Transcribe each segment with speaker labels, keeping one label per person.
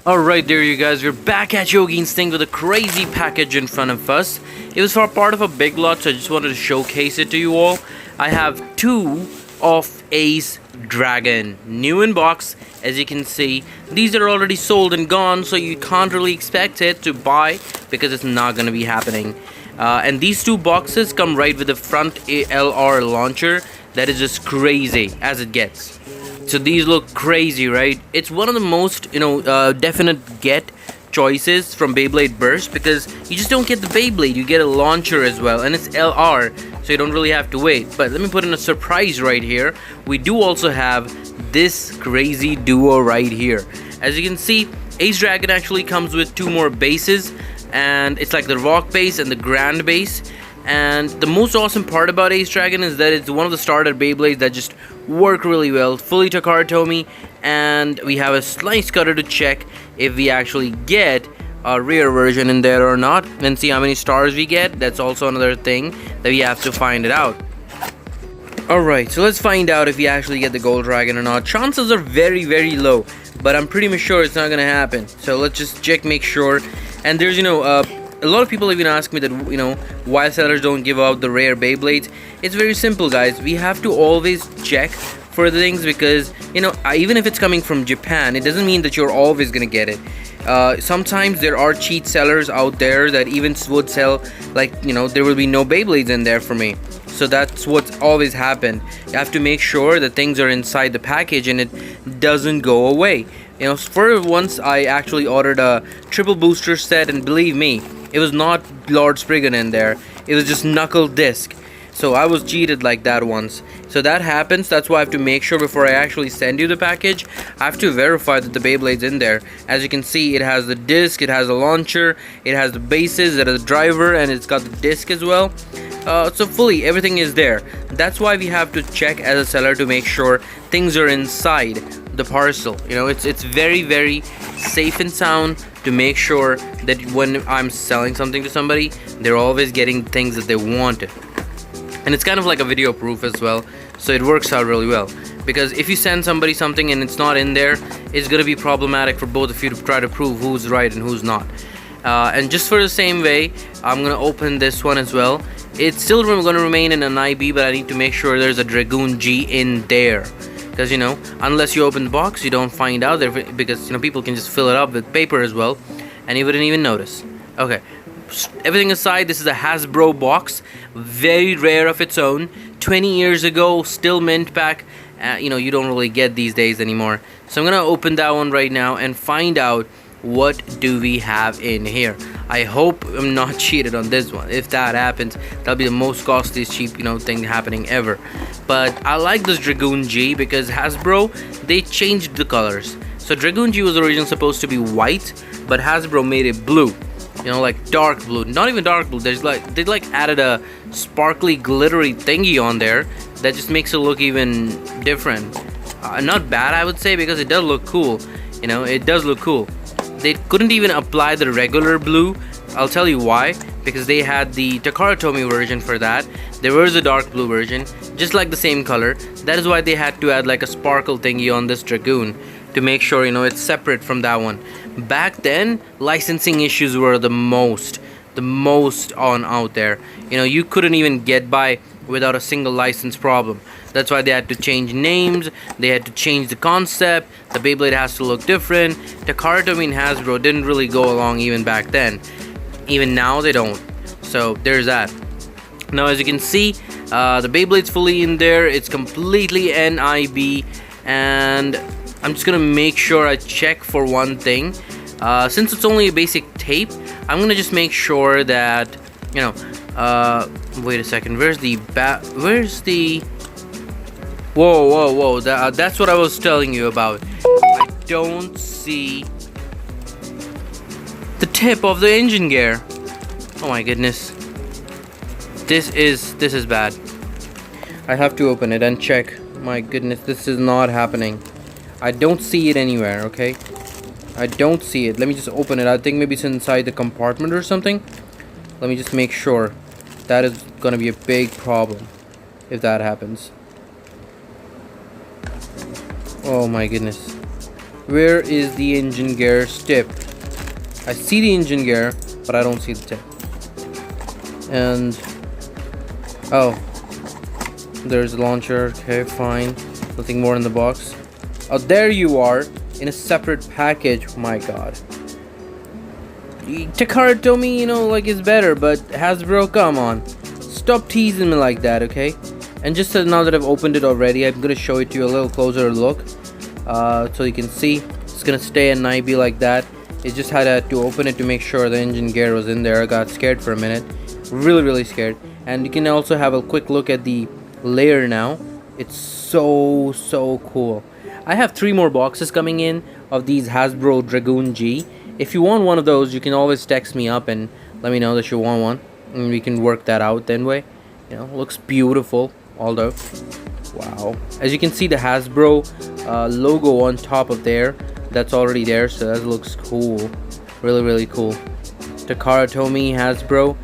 Speaker 1: Alright there you guys, we're back at YOGINSTINCT with a crazy package in front of us. It was for part of a big lot, so I just wanted to showcase it to you all. I have two of Ace Dragon, new in box. As you can see, these are already sold and gone, so you can't really expect it to buy because it's not going to be happening. And these two boxes come right with the front LR launcher. That is just crazy as it gets. So these look crazy, right? It's one of the most, definite get choices from Beyblade Burst, because you just don't get the Beyblade, you get a launcher as well, and it's LR, so you don't really have to wait. But let me put in a surprise right here. We do also have this crazy duo right here. As you can see, Ace Dragon actually comes with two more bases, and it's like the rock base and the grand base. And the most awesome part about Ace Dragon is that it's one of the starter Beyblades that just work really well, fully Takaratomi, and we have a slice cutter to check if we actually get a rear version in there or not, and see how many stars we get. That's also another thing that we have to find it out. Alright, so let's find out if we actually get the Gold Dragon or not. Chances are very, very low, but I'm pretty much sure it's not gonna happen. So let's just check, make sure. And there's, a lot of people even ask me that, why sellers don't give out the rare Beyblades. It's very simple, guys. We have to always check for the things, because, even if it's coming from Japan, it doesn't mean that you're always gonna get it. Sometimes there are cheat sellers out there that even would sell, like, there will be no Beyblades in there for me. So that's what's always happened. You have to make sure that things are inside the package and it doesn't go away. For once I actually ordered a triple booster set, and believe me, it was not Lord Spriggan in there. It was just Knuckle Disc. So I was cheated like that once. So that happens. That's why I have to make sure before I actually send you the package, I have to verify that the Beyblade's in there. As you can see, it has the disc, it has a launcher, it has the bases, it has a driver, and it's got the disc as well. So fully everything is there. That's why we have to check as a seller to make sure things are inside the parcel. It's very, very safe and sound to make sure that when I'm selling something to somebody, they're always getting things that they wanted. And it's kind of like a video proof as well, so it works out really well. Because if you send somebody something and it's not in there, it's going to be problematic for both of you to try to prove who's right and who's not. And just for the same way, I'm going to open this one as well. It's still going to remain in an IB, but I need to make sure there's a Dragoon G in there. Because, unless you open the box, you don't find out there, because, people can just fill it up with paper as well, and you wouldn't even notice. Okay, everything aside, this is a Hasbro box, very rare of its own. 20 years ago, still mint pack. You don't really get these days anymore. So I'm gonna open that one right now and find out what do we have in here. I hope I'm not cheated on this one. If that happens, that'll be the most costliest cheap thing happening ever. But I like this Dragoon G because Hasbro, they changed the colors. So Dragoon G was originally supposed to be white, but Hasbro made it blue, like dark blue. Not even dark blue, they added a sparkly glittery thingy on there that just makes it look even different. Not bad, I would say, because it does look cool. It does look cool. They couldn't even apply the regular blue. I'll tell you why. Because they had the Takaratomi version for that. There was a dark blue version, just like the same color. That is why they had to add like a sparkle thingy on this Dragoon to make sure it's separate from that one. Back then, licensing issues were the most on out there. You couldn't even get by without a single license problem. That's why they had to change names, they had to change the concept, the Beyblade has to look different. Takaratomi and Hasbro didn't really go along even back then. Even now they don't. So there's that. Now as you can see, the Beyblade's fully in there, it's completely NIB, and I'm just gonna make sure I check for one thing. Since it's only a basic tape, I'm gonna just make sure that, wait a second, where's the whoa, that's what I was telling you about. I don't see the tip of the engine gear. Oh my goodness, this is bad. I have to open it and check. My goodness, this is not happening. I don't see it anywhere. Okay, I don't see it. Let me just open it. I think maybe it's inside the compartment or something. Let me just make sure. That is gonna be a big problem if that happens. Oh my goodness. Where is the engine gear tip? I see the engine gear, but I don't see the tip. And oh, there's a launcher. Okay, fine. Nothing more in the box. Oh, there you are, in a separate package. Oh my god. Takara told me, you know, like it's better, but Hasbro, come on. Stop teasing me like that, okay? And just now that I've opened it already, I'm gonna show it to you a little closer look. So you can see, it's gonna stay in IB like that. It just had to open it to make sure the engine gear was in there. I got scared for a minute. Really scared. And you can also have a quick look at the layer now. It's so cool. I have 3 more boxes coming in of these Hasbro Dragoon G. If you want one of those, you can always text me up and let me know that you want one, and we can work that out that way. You know, looks beautiful. Although, wow, as you can see, the Hasbro logo on top of there, that's already there, so that looks cool. Really cool. Takara Tomy, Hasbro.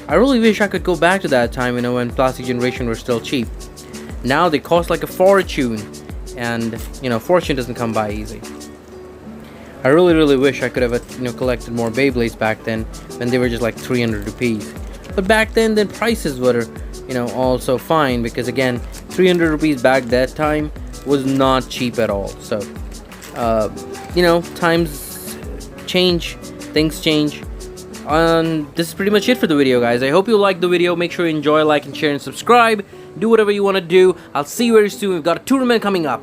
Speaker 1: I really wish I could go back to that time, you know, when Plastic Generation were still cheap. Now they cost like a fortune, and you know, fortune doesn't come by easy. I really wish I could have, you know, collected more Beyblades back then when they were just like 300 rupees. But back then the prices were, you know, also fine, because again, 300 rupees back that time was not cheap at all. So you know, times change, things change. This is pretty much it for the video, guys. I hope you liked the video. Make sure you enjoy, like and share and subscribe. Do whatever you want to do. I'll see you very soon. We've got a tournament coming up.